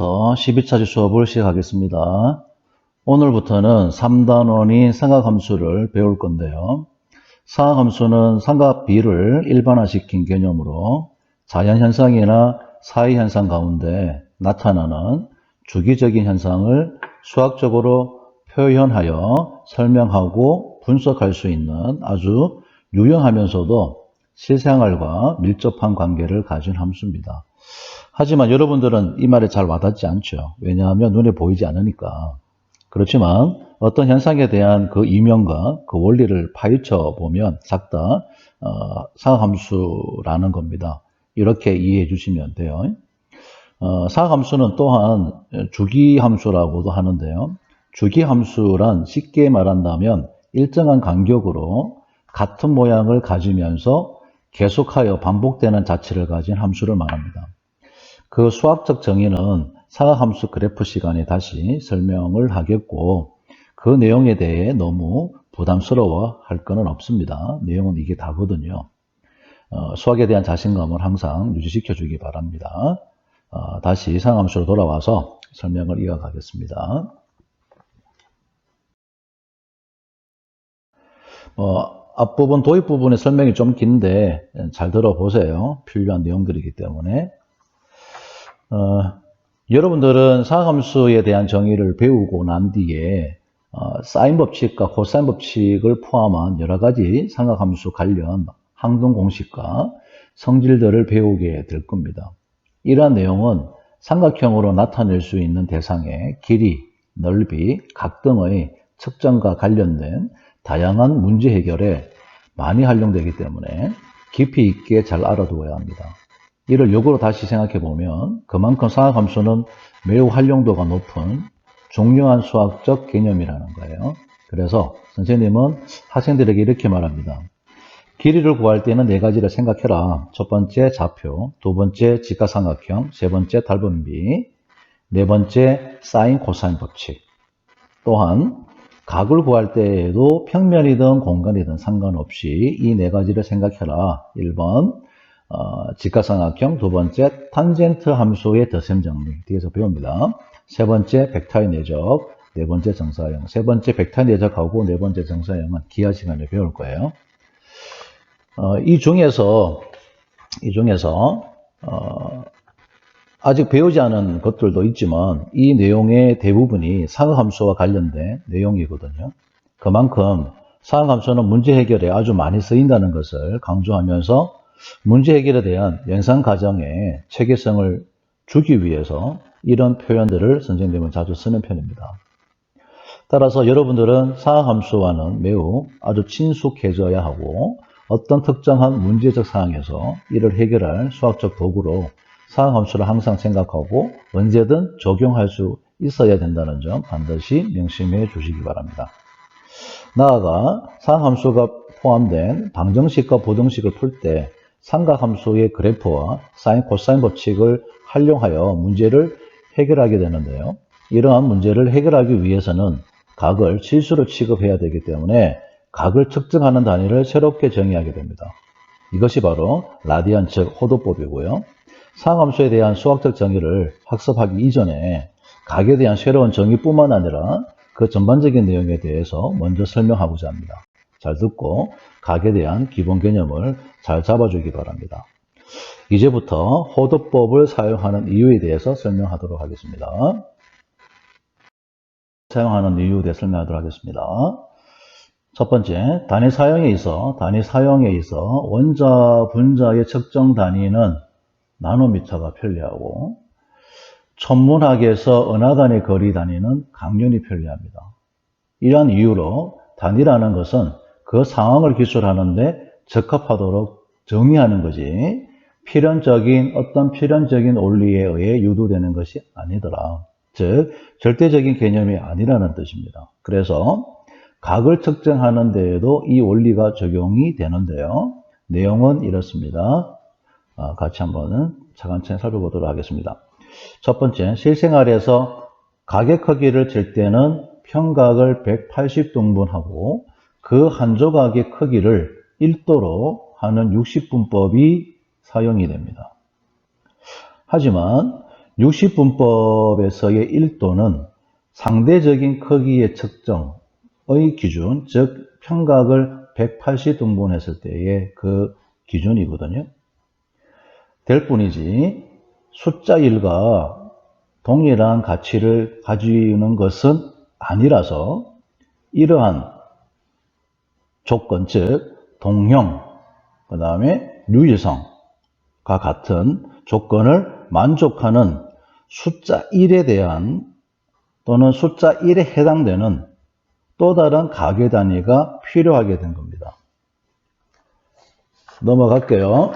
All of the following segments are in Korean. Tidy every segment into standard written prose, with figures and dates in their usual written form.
12차지 수업을 시작하겠습니다. 오늘부터는 3단원인 삼각함수를 배울 건데요. 삼각함수는 삼각비를 일반화시킨 개념으로 자연현상이나 사회현상 가운데 나타나는 주기적인 현상을 수학적으로 표현하여 설명하고 분석할 수 있는 아주 유용하면서도 실생활과 밀접한 관계를 가진 함수입니다. 하지만 여러분들은 이 말에 잘 와닿지 않죠. 왜냐하면 눈에 보이지 않으니까. 그렇지만 어떤 현상에 대한 그 이면과 그 원리를 파헤쳐 보면 싹 다 사각함수라는 겁니다. 이렇게 이해해 주시면 돼요. 사각함수는 또한 주기함수라고도 하는데요. 주기함수란 쉽게 말한다면 일정한 간격으로 같은 모양을 가지면서 계속하여 반복되는 자체를 가진 함수를 말합니다. 그 수학적 정의는 사각함수 그래프 시간에 다시 설명을 하겠고 그 내용에 대해 너무 부담스러워 할 거는 없습니다. 내용은 이게 다거든요. 수학에 대한 자신감을 항상 유지시켜 주기 바랍니다. 다시 사각함수로 돌아와서 설명을 이어가겠습니다. 앞부분 도입 부분의 설명이 좀 긴데 잘 들어보세요. 필요한 내용들이기 때문에. 여러분들은 사각함수에 대한 정의를 배우고 난 뒤에 사인 법칙과 코사인 법칙을 포함한 여러 가지 삼각함수 관련 항등 공식과 성질들을 배우게 될 겁니다. 이러한 내용은 삼각형으로 나타낼 수 있는 대상의 길이, 넓이, 각 등의 측정과 관련된 다양한 문제 해결에 많이 활용되기 때문에 깊이 있게 잘 알아두어야 합니다. 이를 역으로 다시 생각해 보면 그만큼 사각함수는 매우 활용도가 높은 중요한 수학적 개념이라는 거예요. 그래서 선생님은 학생들에게 이렇게 말합니다. 길이를 구할 때는 네 가지를 생각해라. 첫 번째 좌표, 두 번째 직각삼각형, 세 번째 달분비, 네 번째 사인 코사인 법칙. 또한 각을 구할 때에도 평면이든 공간이든 상관없이 이 네 가지를 생각해라. 1번 직각삼각형, 두 번째 탄젠트 함수의 덧셈 정리 뒤에서 배웁니다. 세 번째 벡터의 내적, 네 번째 정사형. 세 번째 벡터의 내적하고 네 번째 정사형은 기하 시간에 배울 거예요. 이 중에서 아직 배우지 않은 것들도 있지만 이 내용의 대부분이 사각함수와 관련된 내용이거든요. 그만큼 사각함수는 문제 해결에 아주 많이 쓰인다는 것을 강조하면서 문제 해결에 대한 연산 과정에 체계성을 주기 위해서 이런 표현들을 선생님은 자주 쓰는 편입니다. 따라서 여러분들은 사각함수와는 매우 아주 친숙해져야 하고 어떤 특정한 문제적 상황에서 이를 해결할 수학적 도구로 사각함수를 항상 생각하고 언제든 적용할 수 있어야 된다는 점 반드시 명심해 주시기 바랍니다. 나아가 사각함수가 포함된 방정식과 부등식을 풀 때 삼각함수의 그래프와 사인 코사인 법칙을 활용하여 문제를 해결하게 되는데요. 이러한 문제를 해결하기 위해서는 각을 실수로 취급해야 되기 때문에 각을 측정하는 단위를 새롭게 정의하게 됩니다. 이것이 바로 라디안 즉 호도법이고요. 사각함수에 대한 수학적 정의를 학습하기 이전에 각에 대한 새로운 정의뿐만 아니라 그 전반적인 내용에 대해서 먼저 설명하고자 합니다. 잘 듣고 각에 대한 기본 개념을 잘 잡아주기 바랍니다. 이제부터 호도법을 사용하는 이유에 대해서 설명하도록 하겠습니다. 사용하는 이유에 대해 설명하도록 하겠습니다. 첫 번째, 단위 사용에 있어 원자, 분자의 측정 단위는 나노미터가 편리하고 천문학에서 은하 간의 거리 단위는 강륜이 편리합니다. 이러한 이유로 단위라는 것은 그 상황을 기술하는데 적합하도록 정의하는 거지 어떤 필연적인 원리에 의해 유도되는 것이 아니더라. 즉 절대적인 개념이 아니라는 뜻입니다. 그래서 각을 측정하는 데에도 이 원리가 적용이 되는데요. 내용은 이렇습니다. 같이 한번 차근차근 살펴보도록 하겠습니다. 첫 번째, 실생활에서 각의 크기를 잴 때는 평각을 180등분하고 그 한 조각의 크기를 1도로 하는 60분법이 사용이 됩니다. 하지만 60분법에서의 1도는 상대적인 크기의 측정의 기준, 즉 평각을 180등분했을 때의 그 기준이거든요. 될 뿐이지 숫자 1과 동일한 가치를 가지는 것은 아니라서 이러한 조건, 즉 동형, 그 다음에 유일성과 같은 조건을 만족하는 숫자 1에 대한 또는 숫자 1에 해당되는 또 다른 가계 단위가 필요하게 된 겁니다. 넘어갈게요.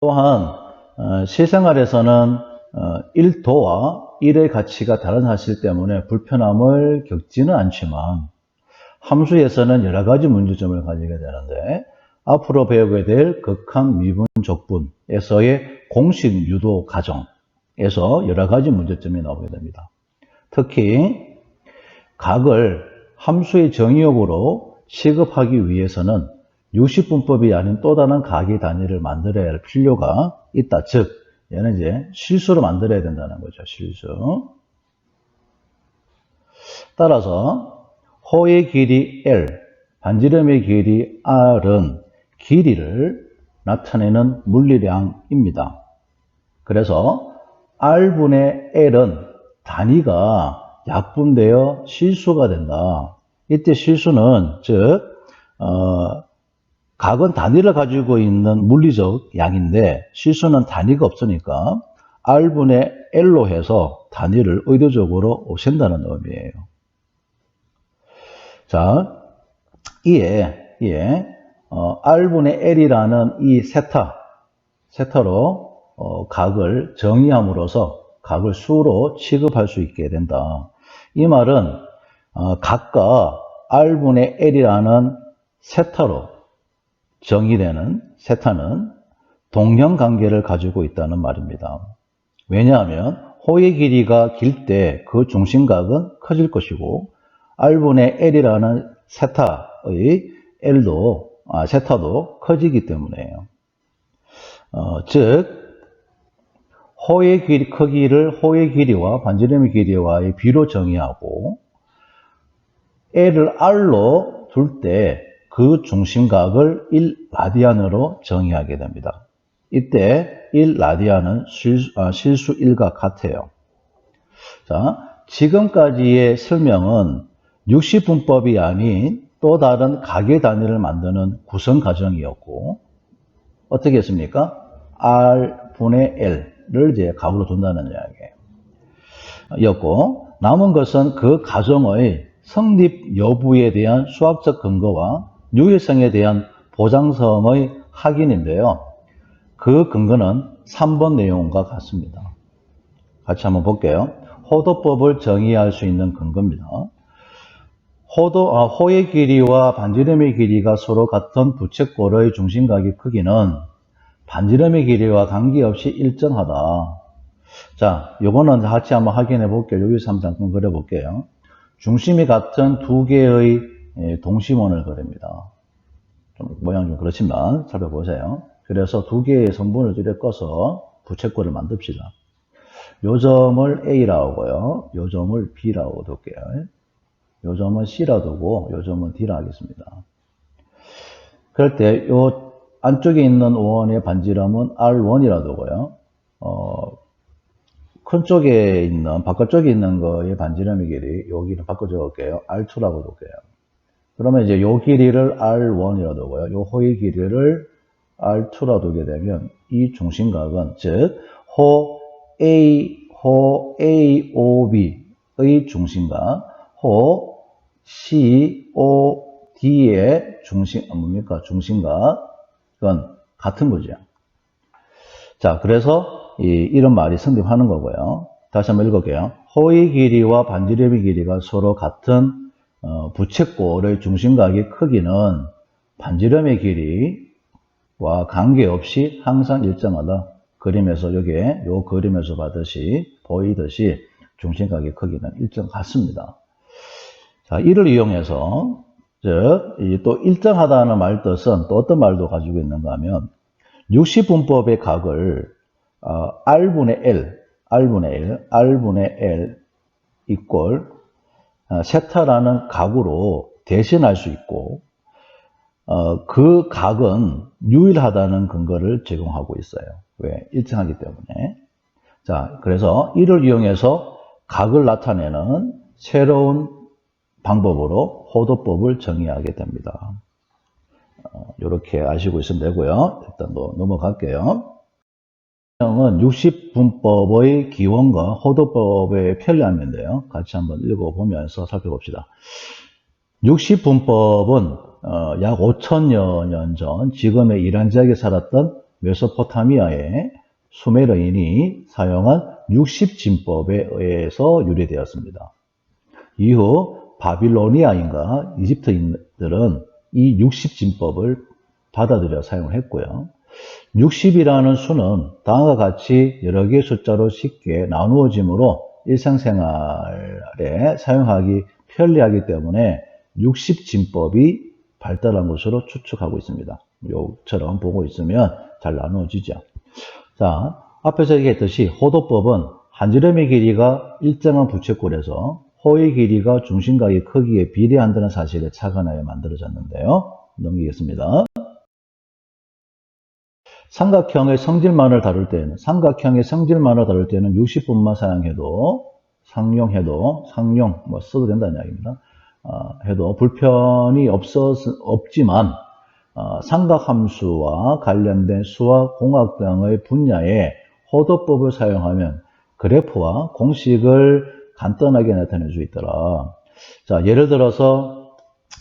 또한 실생활에서는 1도와 1의 가치가 다른 사실 때문에 불편함을 겪지는 않지만 함수에서는 여러 가지 문제점을 가지게 되는데 앞으로 배우게 될 극한 미분 적분에서의 공식 유도 과정에서 여러 가지 문제점이 나오게 됩니다. 특히 각을 함수의 정의역으로 취급하기 위해서는 60분법이 아닌 또 다른 가계 단위를 만들어야 할 필요가 있다. 즉, 얘는 이제 실수로 만들어야 된다는 거죠. 실수. 따라서 호의 길이 L, 반지름의 길이 R은 길이를 나타내는 물리량입니다. 그래서 R분의 L은 단위가 약분되어 실수가 된다. 이때 실수는 즉 각은 단위를 가지고 있는 물리적 양인데 실수는 단위가 없으니까 R분의 L로 해서 단위를 의도적으로 없앤다는 의미예요. 자, 이에 R분의 L이라는 이 세타로 각을 정의함으로써 각을 수로 취급할 수 있게 된다. 이 말은 각과 R분의 L이라는 세타로 정의되는 세타는 동형관계를 가지고 있다는 말입니다. 왜냐하면 호의 길이가 길 때 그 중심각은 커질 것이고 R분의 L이라는 세타의 세타도 커지기 때문에요. 즉 호의 크기를 호의 길이와 반지름의 길이와의 비로 정의하고 L을 R로 둘 때 그 중심각을 1라디안으로 정의하게 됩니다. 이때 1라디안은 실수 1과 같아요. 자, 지금까지의 설명은 60분법이 아닌 또 다른 가계 단위를 만드는 구성 과정이었고 어떻게 했습니까? R분의 L를 이제 각으로 둔다는 이야기였고 남은 것은 그 가정의 성립 여부에 대한 수학적 근거와 유일성에 대한 보장성의 확인인데요. 그 근거는 3번 내용과 같습니다. 같이 한번 볼게요. 호도법을 정의할 수 있는 근거입니다. 호의 길이와 반지름의 길이가 서로 같은 부채꼴의 중심각의 크기는 반지름의 길이와 관계없이 일정하다. 자, 요거는 같이 한번 확인해 볼게요. 여기서 한번 잠깐 그려볼게요. 중심이 같은 두 개의 동심원을 그립니다. 좀 모양 좀 그렇지만 살펴보세요. 그래서 두 개의 성분을 줄여 꺼서 부채꼴을 만듭시다. 요 점을 A라고 하고요. 요 점을 B라고 둘게요. 요 점은 C라 두고 요 점은 D라 하겠습니다. 그럴 때 요 안쪽에 있는 원의 반지름은 R1이라 두고요. 큰 쪽에 있는, 바깥쪽에 있는 거의 반지름의 길이, 여기는 바꿔 적을게요. R2라고 둘게요. 그러면 이제 요 길이를 R1이라 두고요. 요 호의 길이를 R2라 두게 되면 이 중심각은, 즉, 호 AOB의 중심각, 호 COD의 중심각은 같은 거죠. 자, 그래서 이런 말이 성립하는 거고요. 다시 한번 읽을게요. 호의 길이와 반지름의 길이가 서로 같은 부채꼴의 중심각의 크기는 반지름의 길이와 관계없이 항상 일정하다. 그림에서 여기에 요 그림에서 보이듯이 중심각의 크기는 일정 같습니다. 자, 이를 이용해서 즉 또 일정하다는 말 뜻은 또 어떤 말도 가지고 있는가 하면 60분법의 각을 R분의 L 이꼴 세타라는 각으로 대신할 수 있고 그 각은 유일하다는 근거를 제공하고 있어요. 왜? 일정하기 때문에. 자, 그래서 이를 이용해서 각을 나타내는 새로운 방법으로 호도법을 정의하게 됩니다. 이렇게 아시고 있으면 되고요. 일단 넘어갈게요. 은 60분법의 기원과 호도법의 편리함인데요. 같이 한번 읽어보면서 살펴봅시다. 60분법은 약 5천여 년 전 지금의 이란 지역에 살았던 메소포타미아의 수메르인이 사용한 60진법에 의해서 유래되었습니다. 이후 바빌로니아인과 이집트인들은 이 60진법을 받아들여 사용을 했고요. 60이라는 수는 다음과 같이 여러 개의 숫자로 쉽게 나누어지므로 일상생활에 사용하기 편리하기 때문에 60진법이 발달한 것으로 추측하고 있습니다. 요처럼 보고 있으면 잘 나누어지죠. 자, 앞에서 얘기했듯이 호도법은 한 지름의 길이가 일정한 부채꼴에서 호의 길이가 중심각의 크기에 비례한다는 사실에 착안하여 만들어졌는데요. 넘기겠습니다. 삼각형의 성질만을 다룰 때는 60분만 사용해도 상용 뭐 써도 된다는 이야기입니다. 해도 불편이 없지만 삼각함수와 관련된 수학, 공학 등의 분야에 호도법을 사용하면 그래프와 공식을 간단하게 나타낼 수 있더라. 자, 예를 들어서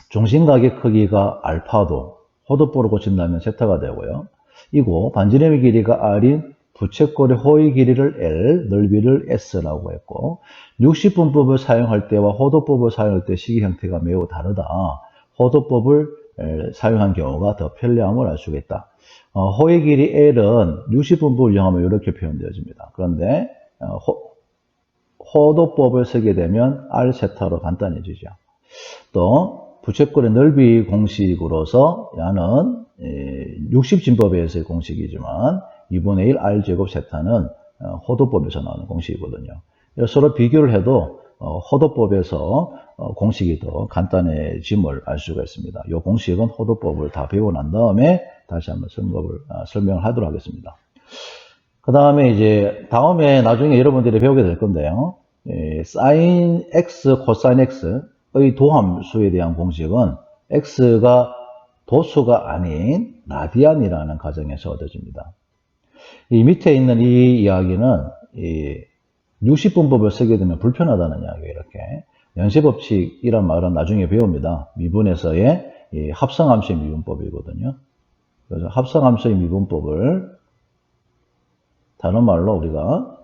중심각의 크기가 알파도 호도법으로 고친다면 세타가 되고요. 이고 반지름의 길이가 R인 부채꼴의 호의 길이를 L, 넓이를 S라고 했고 60분법을 사용할 때와 호도법을 사용할 때 시기 형태가 매우 다르다. 호도법을 사용한 경우가 더 편리함을 알 수가 있다. 호의 길이 L은 60분법을 이용하면 이렇게 표현되어집니다. 그런데 호도법을 쓰게 되면 R 세타로 간단해지죠. 또 부채꼴의 넓이 공식으로서 야는 60진법에서의 공식이지만 2분의 1 R제곱 세타는 호도법에서 나오는 공식이거든요. 서로 비교를 해도 호도법에서 공식이 더 간단해짐을 알 수가 있습니다. 이 공식은 호도법을 다 배우고 난 다음에 다시 한번 설명을 하도록 하겠습니다. 그 다음에 이제 다음에 나중에 여러분들이 배우게 될 건데요. sin x, 코사인 x의 도함수에 대한 공식은 x가 도수가 아닌 라디안이라는 가정에서 얻어집니다. 이 밑에 있는 이 이야기는 60분법을 쓰게 되면 불편하다는 이야기예요. 이렇게 연쇄법칙이란 말은 나중에 배웁니다. 미분에서의 합성함수의 미분법이거든요. 그래서 합성함수의 미분법을 다른 말로 우리가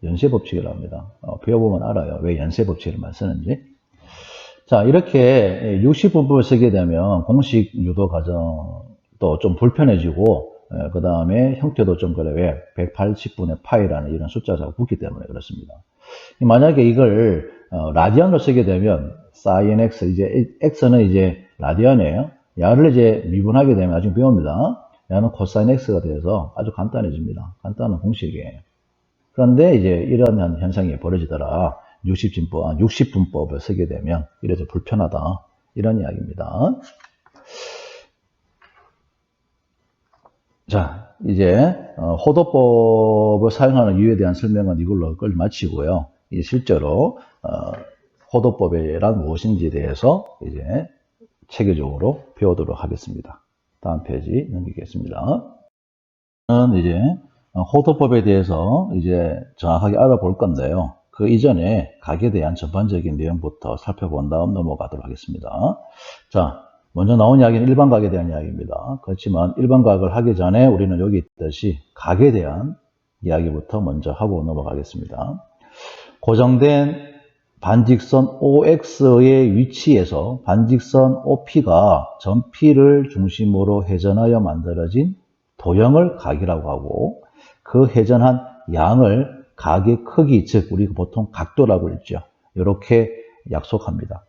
연쇄법칙이라고 합니다. 배워보면 알아요. 왜 연쇄법칙을 쓰는지. 자, 이렇게 60분법을 쓰게 되면 공식 유도 과정도 좀 불편해지고 그 다음에 형태도 좀 그래. 왜? 180분의 파이라는 이런 숫자가 붙기 때문에 그렇습니다. 만약에 이걸 라디안으로 쓰게 되면 sin x, 이제 x는 이제 라디안이에요. 야를 이제 미분하게 되면 나중에 배웁니다. 야는 코사인 x가 돼서 아주 간단해집니다. 간단한 공식이에요. 그런데 이제 이런 현상이 벌어지더라. 60분법을 쓰게 되면 이래서 불편하다. 이런 이야기입니다. 자, 이제 호도법을 사용하는 이유에 대한 설명은 이걸로 마치고요. 실제로 호도법이란 무엇인지에 대해서 이제 체계적으로 배우도록 하겠습니다. 다음 페이지 넘기겠습니다. 이제 호도법에 대해서 이제 정확하게 알아볼 건데요. 그 이전에 각에 대한 전반적인 내용부터 살펴본 다음 넘어가도록 하겠습니다. 자, 먼저 나온 이야기는 일반각에 대한 이야기입니다. 그렇지만 일반각을 하기 전에 우리는 여기 있듯이 각에 대한 이야기부터 먼저 하고 넘어가겠습니다. 고정된 반직선 OX의 위치에서 반직선 OP가 전 P를 중심으로 회전하여 만들어진 도형을 각이라고 하고 그 회전한 양을 각의 크기, 즉 우리가 보통 각도라고 읽죠. 이렇게 약속합니다.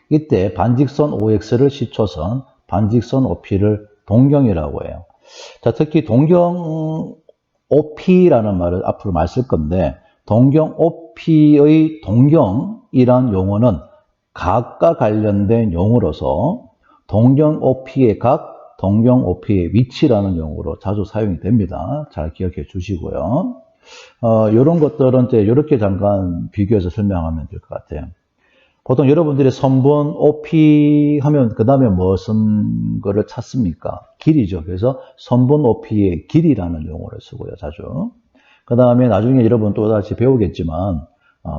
이때 반직선 OX를 시초선, 반직선 OP를 동경이라고 해요. 자, 특히 동경의 OP라는 말을 앞으로 많이 쓸 건데, 동경 OP의 동경이란 용어는 각과 관련된 용어로서 동경 OP의 각, 동경 OP의 위치라는 용어로 자주 사용이 됩니다. 잘 기억해 주시고요. 이런 것들은 이제 이렇게 잠깐 비교해서 설명하면 될 것 같아요. 보통 여러분들이 선분 OP 하면 그 다음에 무슨 거를 찾습니까? 길이죠. 그래서 선분 OP의 길이라는 용어를 쓰고요. 자주. 그 다음에 나중에 여러분 또다시 배우겠지만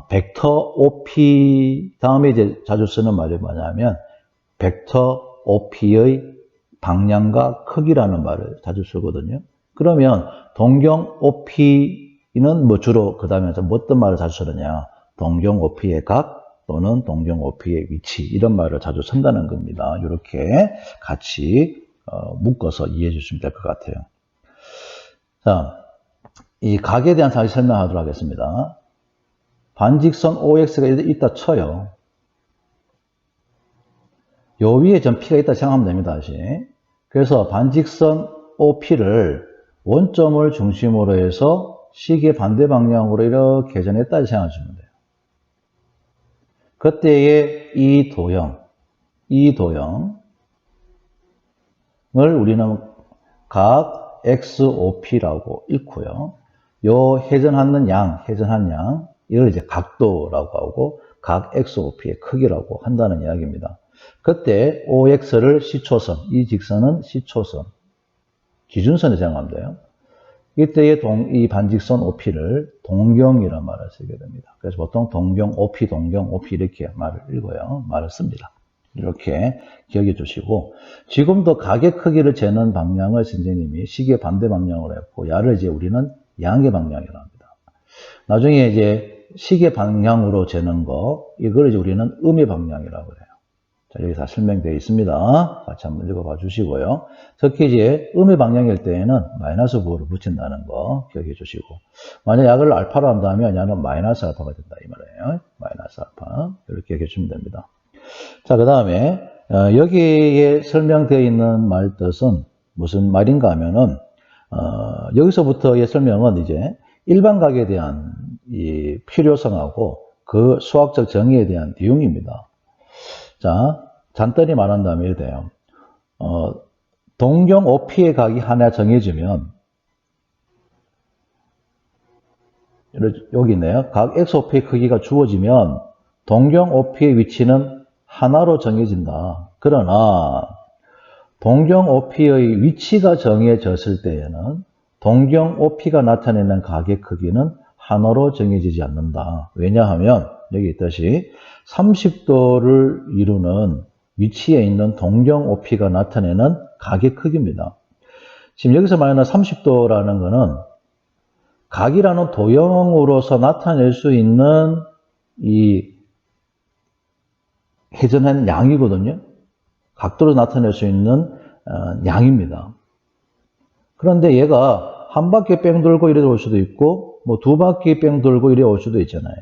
벡터 OP 다음에 이제 자주 쓰는 말이 뭐냐면 벡터 OP의 방향과 크기라는 말을 자주 쓰거든요. 그러면 동경 OP는 뭐 주로 그 다음에 어떤 말을 자주 쓰느냐? 동경 OP의 각 또는 동경 OP의 위치 이런 말을 자주 쓴다는 겁니다. 이렇게 같이 묶어서 이해해 주시면 될 것 같아요. 자, 이 각에 대한 사실 설명하도록 하겠습니다. 반직선 OX가 있다 쳐요. 요 위에 전 P가 있다 생각하면 됩니다. 다시. 그래서 반직선 OP를 원점을 중심으로 해서 시계 반대 방향으로 이렇게 회전했다 생각하시면 돼요. 그때의 이 도형을 우리는 각 XOP라고 읽고요. 요 회전한 양, 이걸 이제 각도라고 하고 각 XOP의 크기라고 한다는 이야기입니다. 그때 OX를 C초선, 이 직선은 C초선, 기준선에 생각하면 돼요. 이때의 이 반직선 OP를 동경이라는 말을 쓰게 됩니다. 그래서 보통 동경 OP 이렇게 말을 씁니다. 이렇게 기억해 주시고, 지금도 각의 크기를 재는 방향을 선생님이 시계 반대 방향으로 했고, 야를 이제 우리는 양의 방향이라고 합니다. 나중에 이제 시계 방향으로 재는 거, 이걸 이제 우리는 음의 방향이라고 해요. 자, 여기 다 설명되어 있습니다. 같이 한번 읽어봐 주시고요. 특히 이제 음의 방향일 때에는 마이너스 9를 붙인다는 거 기억해 주시고, 만약 약을 알파로 한다면 야는 마이너스 알파가 된다 이 말이에요. 마이너스 알파 이렇게 기억해 주시면 됩니다. 자, 그 다음에 여기에 설명되어 있는 말 뜻은 무슨 말인가 하면은 여기서부터의 설명은 이제 일반각에 대한 이 필요성하고 그 수학적 정의에 대한 내용입니다. 자, 간단히 말한다면 이래 돼요. 동경 OP의 각이 하나 정해지면, 여기 있네요. 각 XOP의 크기가 주어지면 동경 OP의 위치는 하나로 정해진다. 그러나 동경 OP의 위치가 정해졌을 때에는 동경 OP가 나타내는 각의 크기는 하나로 정해지지 않는다. 왜냐하면 여기 있듯이 30도를 이루는 위치에 있는 동경 OP가 나타내는 각의 크기입니다. 지금 여기서 말하는 30도라는 것은 각이라는 도형으로서 나타낼 수 있는 이 회전한 양이거든요. 각도로 나타낼 수 있는 양입니다. 그런데 얘가 한 바퀴 뺑 돌고 이래 올 수도 있고 뭐 두 바퀴 뺑 돌고 이래 올 수도 있잖아요.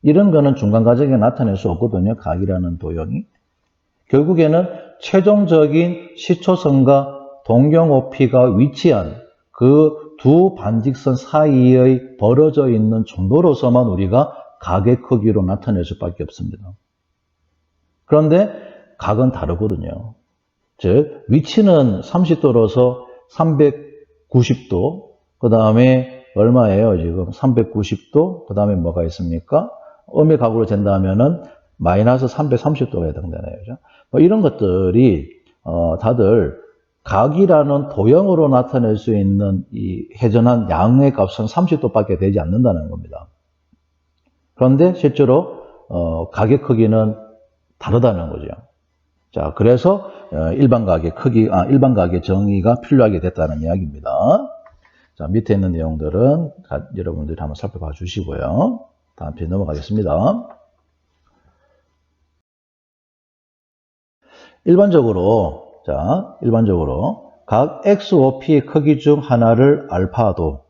이런 거는 중간 과정에 나타낼 수 없거든요. 각이라는 도형이. 결국에는 최종적인 시초선과 동경 OP가 위치한 그 두 반직선 사이의 벌어져 있는 정도로서만 우리가 각의 크기로 나타낼 수밖에 없습니다. 그런데 각은 다르거든요. 즉 위치는 30도로서 390도, 그 다음에 얼마예요? 지금 390도, 그 다음에 뭐가 있습니까? 음의 각으로 잰다면은 마이너스 330도가 해당되네요. 그죠? 뭐 이런 것들이 다들 각이라는 도형으로 나타낼 수 있는 이 회전한 양의 값은 30도밖에 되지 않는다는 겁니다. 그런데 실제로 각의 크기는 다르다는 거죠. 자, 그래서 일반 각의 정의가 필요하게 됐다는 이야기입니다. 자, 밑에 있는 내용들은 여러분들이 한번 살펴봐 주시고요. 다음 페이지 넘어가겠습니다. 일반적으로 각 XOP의 크기 중 하나를 알파도,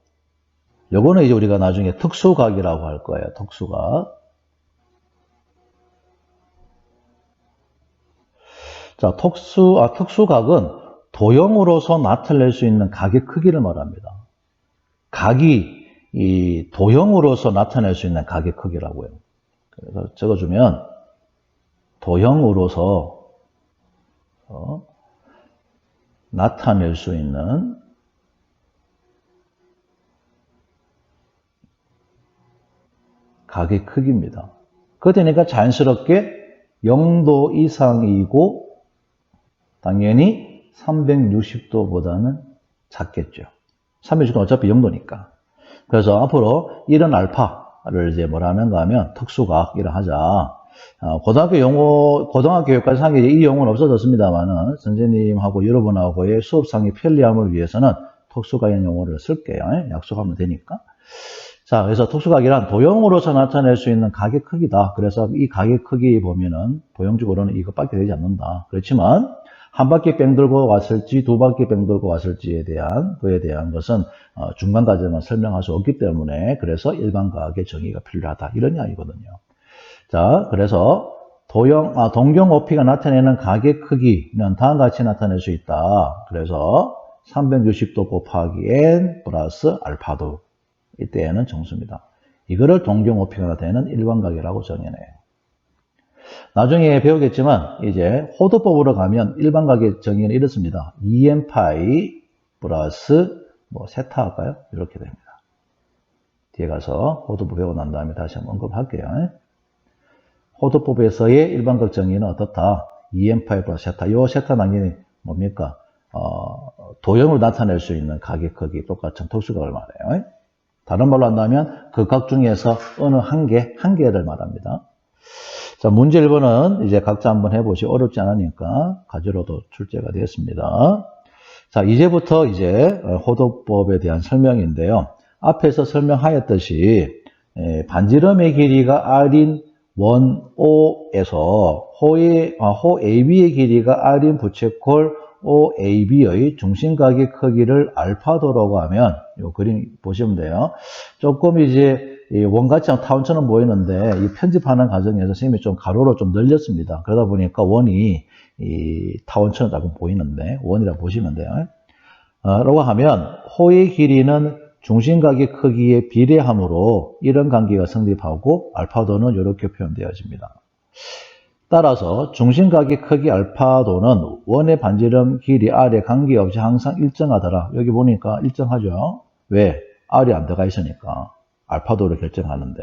요거는 이제 우리가 나중에 특수각이라고 할 거예요. 특수각. 자, 특수각은 도형으로서 나타낼 수 있는 각의 크기를 말합니다. 각이 이 도형으로서 나타낼 수 있는 각의 크기라고요. 그래서 적어주면 도형으로서 나타낼 수 있는 각의 크기입니다. 그러니까 자연스럽게 0도 이상이고 당연히 360도보다는 작겠죠. 360도는 어차피 0도니까. 그래서 앞으로 이런 알파를 이제 뭐라는가 하면 특수각이라 하자. 고등학교 용어, 고등학교 교육과상에 이 용어는 없어졌습니다만은 선생님하고 여러분하고의 수업상의 편리함을 위해서는 특수각이라는 용어를 쓸게요. 약속하면 되니까. 자, 그래서 특수각이란 도형으로서 나타낼 수 있는 각의 크기다. 그래서 이 각의 크기 보면은 도형적으로는 이것밖에 되지 않는다. 그렇지만 한 바퀴 뺑 돌고 왔을지 두 바퀴 뺑 돌고 왔을지에 대한 그에 대한 것은 중간 과정은 설명할 수 없기 때문에 그래서 일반각의 정의가 필요하다. 이런 이야기거든요. 자, 그래서 동경 OP가 나타내는 각의 크기는 다음과 같이 나타낼 수 있다. 그래서 360도 곱하기 n 플러스 알파도. 이때에는 정수입니다. 이거를 동경 OP가 나타내는 일반각이라고 정의해요. 나중에 배우겠지만 이제 호도법으로 가면 일반각의 정의는 이렇습니다. 2n파이 플러스 세타 할까요? 이렇게 됩니다. 뒤에 가서 호도법 배우고 난 다음에 다시 한번 언급할게요. 호도법에서의 일반각 정의는 어떻다? 2n파이 플러스 세타. 이 세타 당연히 뭡니까? 도형으로 나타낼 수 있는 각의 크기 똑같은 특수각을 말해요. 다른 말로 한다면 그 각 중에서 어느 한 개를 말합니다. 자, 문제 1번은 이제 각자 한번 해보시고 어렵지 않으니까 가지로도 출제가 되었습니다. 자, 이제부터 이제 호도법에 대한 설명인데요. 앞에서 설명하였듯이 반지름의 길이가 R인 원 O에서 호 AB의 길이가 R인 부채꼴 OAB의 중심각의 크기를 알파도라고 하면 이 그림 보시면 돼요. 조금 이제 원같이 타원처럼 보이는데 이 편집하는 과정에서 선생님이 좀 가로로 좀 늘렸습니다. 그러다 보니까 원이 이 타원처럼 조금 보이는데 원이라고 보시면 돼요. 라고 하면 호의 길이는 중심각의 크기에 비례하므로 이런 관계가 성립하고 알파도는 이렇게 표현되어집니다. 따라서 중심각의 크기 알파도는 원의 반지름 길이 R에 관계없이 항상 일정하더라. 여기 보니까 일정하죠. 왜? R이 안 들어가 있으니까 알파도를 결정하는데.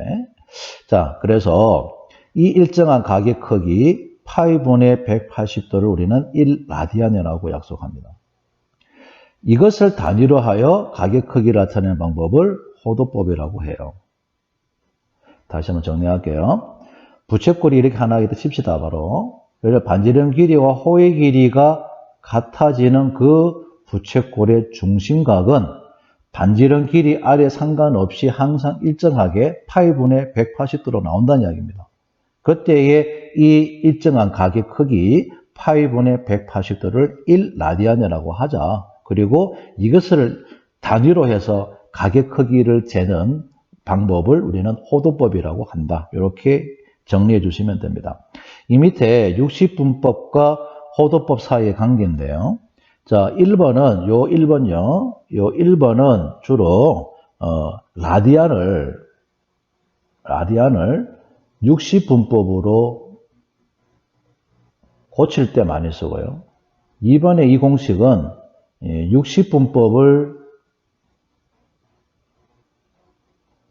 자, 그래서 이 일정한 각의 크기 파이분의 180도를 우리는 1라디안이라고 약속합니다. 이것을 단위로 하여 각의 크기를 나타내는 방법을 호도법이라고 해요. 다시 한번 정리할게요. 부채꼴이 이렇게 하나 있다 칩시다, 바로. 그래서 반지름 길이와 호의 길이가 같아지는 그 부채꼴의 중심각은 반지름 길이 R에 상관없이 항상 일정하게 파이분의 180도로 나온다는 이야기입니다. 그때의 이 일정한 각의 크기 파이분의 180도를 1라디안이라고 하자. 그리고 이것을 단위로 해서 각의 크기를 재는 방법을 우리는 호도법이라고 한다. 이렇게 정리해 주시면 됩니다. 이 밑에 60분법과 호도법 사이의 관계인데요. 자, 1번은, 요 1번은 주로, 라디안을 60분법으로 고칠 때 많이 쓰고요. 2번의 이 공식은 60분법을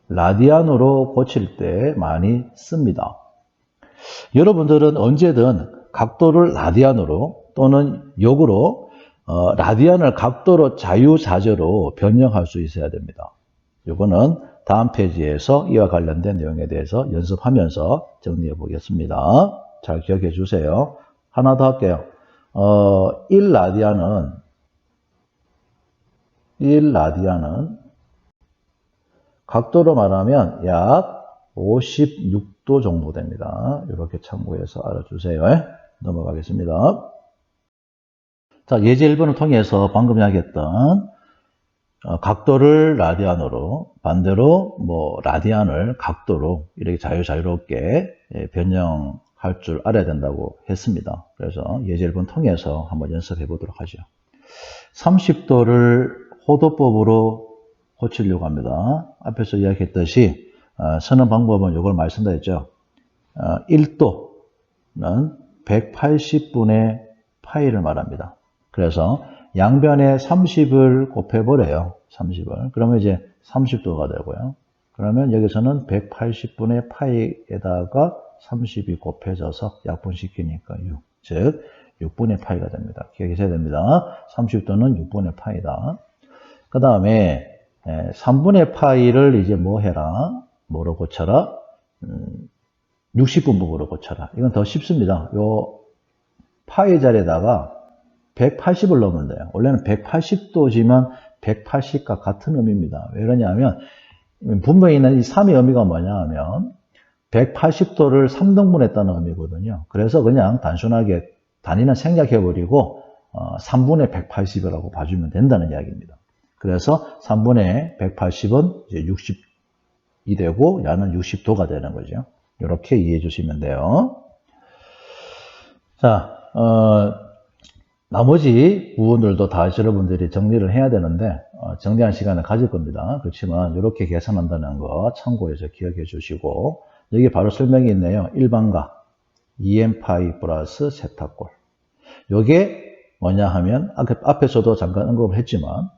라디안으로 고칠 때 많이 씁니다. 여러분들은 언제든 각도를 라디안으로 또는 역으로 라디안을 각도로 자유자재로 변형할 수 있어야 됩니다. 이거는 다음 페이지에서 이와 관련된 내용에 대해서 연습하면서 정리해 보겠습니다. 잘 기억해 주세요. 하나 더 할게요. 1라디안은 각도로 말하면 약 56도 정도 됩니다. 이렇게 참고해서 알아주세요. 넘어가겠습니다. 자, 예제 1번을 통해서 방금 이야기했던 각도를 라디안으로, 반대로 라디안을 각도로 이렇게 자유롭게 변형할 줄 알아야 된다고 했습니다. 그래서 예제 1번 통해서 한번 연습해 보도록 하죠. 30도를 호도법으로 고치려고 합니다. 앞에서 이야기했듯이 쓰는 방법은 이걸 많이 쓴다 했죠. 1도는 180분의 파이를 말합니다. 그래서 양변에 30을 곱해버려요. 30을. 그러면 이제 30도가 되고요. 그러면 여기서는 180분의 파이에다가 30이 곱해져서 약분시키니까 6. 즉 6분의 파이가 됩니다. 기억하셔야 됩니다. 30도는 6분의 파이다. 그 다음에 3분의 파이를 이제 뭐 해라? 뭐로 고쳐라? 60분법으로 고쳐라. 이건 더 쉽습니다. 요 파이 자리에다가 180을 넣으면 돼요. 원래는 180도지만 180과 같은 의미입니다. 왜 그러냐면 분모에 있는 이 3의 의미가 뭐냐 하면 180도를 3등분했다는 의미거든요. 그래서 그냥 단순하게 단위는 생략해버리고 3분의 180이라고 봐주면 된다는 이야기입니다. 그래서 3분의 180은 이제 60이 되고 야는 60도가 되는 거죠. 이렇게 이해해 주시면 돼요. 자, 나머지 부분들도 다 여러분들이 정리를 해야 되는데 정리한 시간을 가질 겁니다. 그렇지만 이렇게 계산한다는 거 참고해서 기억해 주시고 여기 바로 설명이 있네요. 일반각 2n파이 플러스 세타골. 요게 뭐냐 하면 앞에서도 잠깐 언급을 했지만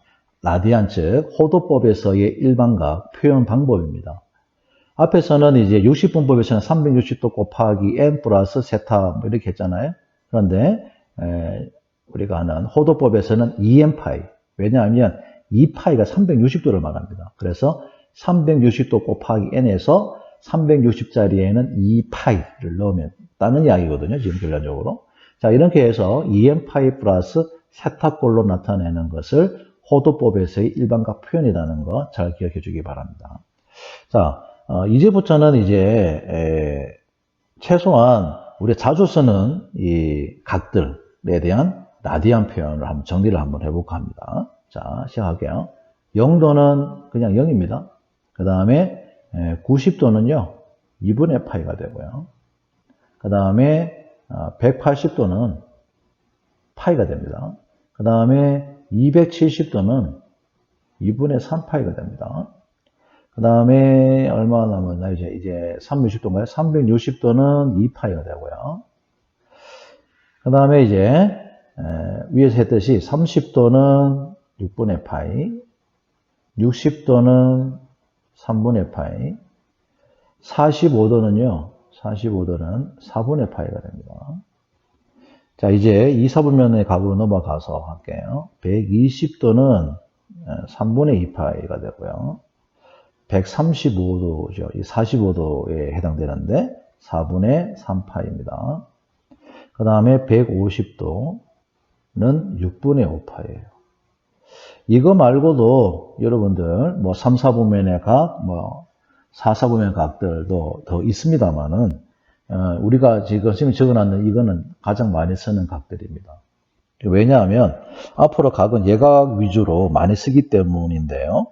라디안 즉 호도법에서의 일반각 표현 방법입니다. 앞에서는 이제 60분법에서는 360도 곱하기 n 플러스 세타 뭐 이렇게 했잖아요. 그런데 우리가 하는 호도법에서는 2n파이. 왜냐하면 2파이가 360도를 말합니다. 그래서 360도 곱하기 n에서 360자리에는 2파이를 넣으면 다는 이야기거든요. 지금 결론적으로. 자, 이렇게 해서 2n파이 플러스 세타골로 나타내는 것을 호도법에서의 일반각 표현이라는 거 잘 기억해 주기 바랍니다. 자, 이제부터는 이제 최소한 우리가 자주 쓰는 이 각들에 대한 라디안 표현을 한번 정리를 한번 해볼까 합니다. 자, 시작할게요. 0도는 그냥 0입니다. 그 다음에 90도는요 2분의 파이가 되고요. 그 다음에 180도는 파이가 됩니다. 그 다음에 270도는 2분의 3파이가 됩니다. 그 다음에 얼마 남았나 이제 360도인가요? 360도는 2파이가 되고요. 그 다음에 이제 위에서 했듯이 30도는 6분의 파이, 60도는 3분의 파이, 45도는 4분의 파이가 됩니다. 자, 이제 2, 4분면의 값으로 넘어가서 할게요. 120도는 3분의 2파이가 되고요. 135도죠. 이 45도에 해당되는데 4분의 3파이입니다. 그 다음에 150도는 6분의 5파이예요. 이거 말고도 여러분들 뭐 3, 4분면의 각, 뭐 4, 4분면 각들도 더 있습니다만은 우리가 지금 적어놨는 이거는 가장 많이 쓰는 각들입니다. 왜냐하면 앞으로 각은 예각 위주로 많이 쓰기 때문인데요.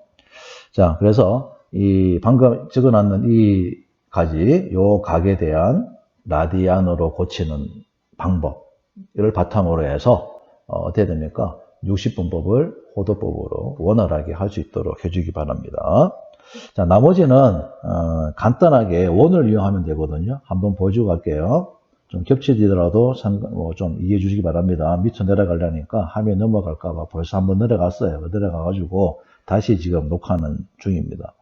자, 그래서 이 방금 적어놨는 이 가지 요 각에 대한 라디안으로 고치는 방법을 바탕으로 해서 어떻게 됩니까? 60분법을 호도법으로 원활하게 할 수 있도록 해주기 바랍니다. 자, 나머지는 간단하게 원을 이용하면 되거든요. 한번 보여주고 갈게요. 좀 겹치더라도 좀 이해해 주시기 바랍니다. 밑으로 내려가려니까 화면 넘어갈까봐 벌써 한번 내려갔어요. 내려가가지고 다시 지금 녹화하는 중입니다.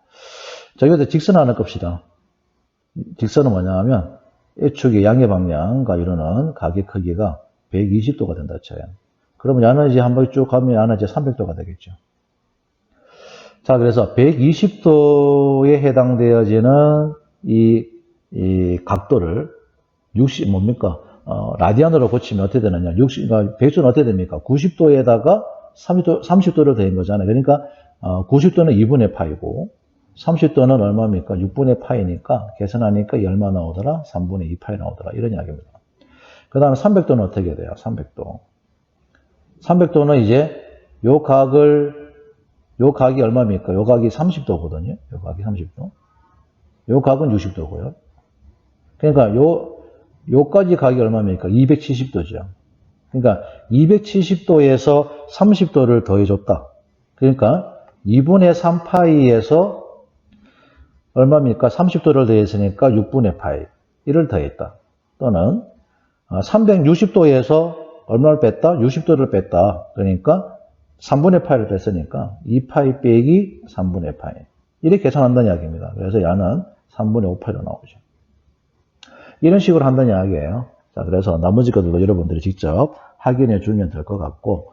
자, 여기서 직선 하나 끕시다. 직선은 뭐냐 하면 X축의 양의 방향과 이루는 각의 크기가 120도가 된다 쳐요. 그러면 야는 이제 한 바퀴 쭉 가면 야는 이제 300도가 되겠죠. 자, 그래서 120도에 해당되어지는 이 각도를 60, 뭡니까? 라디안으로 고치면 어떻게 되느냐. 그러니까 백수는 어떻게 됩니까? 90도에다가 30도로 된 거잖아요. 그러니까, 90도는 2분의 파이고, 30도는 얼마입니까? 6분의 파이니까, 계산하니까 얼마 나오더라? 3분의 2 파이 나오더라. 이런 이야기입니다. 그 다음에 300도는 어떻게 돼요? 300도. 300도는 이제 요 각이 얼마입니까? 요 각이 30도거든요. 요 각이 30도. 요 각은 60도고요. 그러니까 요까지 각이 얼마입니까? 270도죠. 그러니까 270도에서 30도를 더해줬다. 그러니까 2분의 3파이에서 얼마입니까? 30도를 더했으니까 6분의 파이. 이를 더했다. 또는 360도에서 얼마를 뺐다? 60도를 뺐다. 그러니까 3분의 파이를 뺐으니까 2파이 빼기 3분의 파이. 이렇게 계산한다는 이야기입니다. 그래서 야는 3분의 5파이로 나오죠. 이런 식으로 한다는 이야기예요. 자, 그래서 나머지 것들도 여러분들이 직접 확인해 주면 될 것 같고,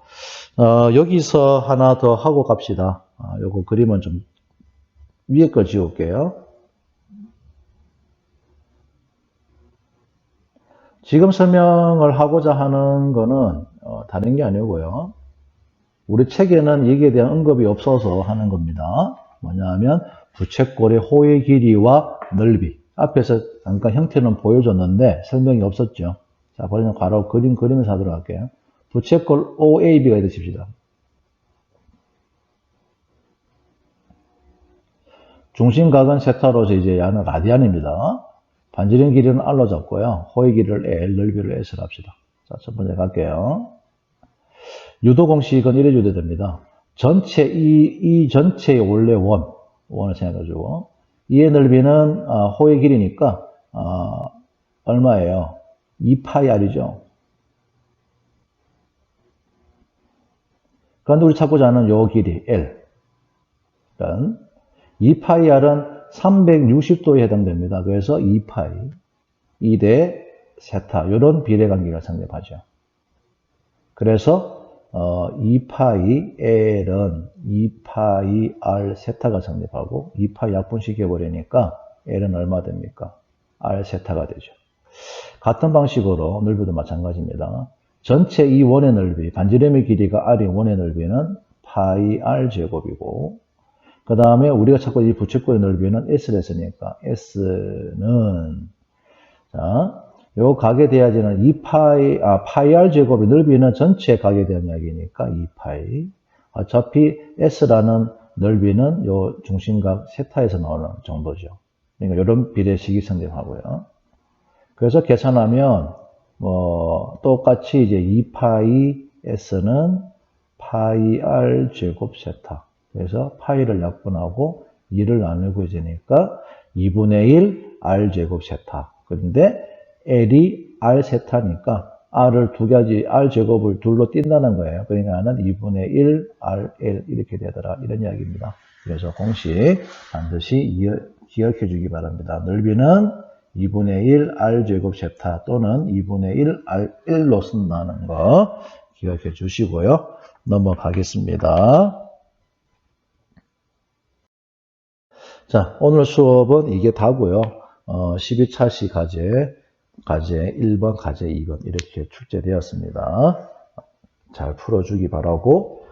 여기서 하나 더 하고 갑시다. 요거 그림은 좀 위에 걸 지울게요. 지금 설명을 하고자 하는 거는 다른 게 아니고요. 우리 책에는 여기에 대한 언급이 없어서 하는 겁니다. 뭐냐 하면 부채꼴의 호의 길이와 넓이. 앞에서 잠깐 형태는 보여줬는데 설명이 없었죠. 자, 그러면 바로 그림에서 하도록 할게요. 부채꼴 OAB가 있다 칩시다. 중심각은 세타로서 이제 야는 라디안입니다. 반지름 길이는 R로 잡고요. 호의 길이를 L, 넓이를 S로 합시다. 자, 첫 번째 갈게요. 유도 공식은 이래 줘야 됩니다. 전체, 이 전체의 원래 원을 생각해가지고, 이의 넓이는, 호의 길이니까, 얼마예요? 2파이 R이죠. 그런데 우리 찾고자 하는 요 길이, L. 2파이 R은 360도에 해당됩니다. 그래서 2파이, 2대 세타, 이런 비례관계가 성립하죠. 그래서 2파이 L은 2파이 R 세타가 성립하고 2파이 약분시켜버리니까 L은 얼마 됩니까? R 세타가 되죠. 같은 방식으로 넓이도 마찬가지입니다. 전체 이 원의 넓이, 반지름의 길이가 R인 원의 넓이는 파이 R 제곱이고, 그 다음에 우리가 찾고 이 부채꼴의 넓이는 S를 했으니까 S는, 자, 요 각에 대하지는 2파이, 파이 R 제곱의 넓이는 전체 각에 대한 이야기니까 2파이. 어차피 S라는 넓이는 요 중심각 세타에서 나오는 정도죠. 그러니까 이런 비례식이 성립하고요. 그래서 계산하면, 똑같이 이제 2파이 S는 파이 R 제곱 세타. 그래서 파이를 약분하고 2를 나누고 있으니까 2분의 1 R 제곱 세타. 그런데 L이 R 세타니까 R을 두 가지, R 제곱을 둘로 띈다는 거예요. 그러니까 나는 2분의 1 R, L 이렇게 되더라. 이런 이야기입니다. 그래서 공식 반드시 기억해 주기 바랍니다. 넓이는 2분의 1 R 제곱 세타 또는 2분의 1 R, L로 쓴다는 거 기억해 주시고요. 넘어가겠습니다. 자, 오늘 수업은 이게 다고요. 12차시 과제 1번, 과제 2번 이렇게 출제되었습니다. 잘 풀어주기 바라고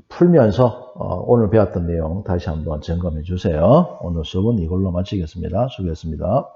풀면서 오늘 배웠던 내용 다시 한번 점검해 주세요. 오늘 수업은 이걸로 마치겠습니다. 수고했습니다.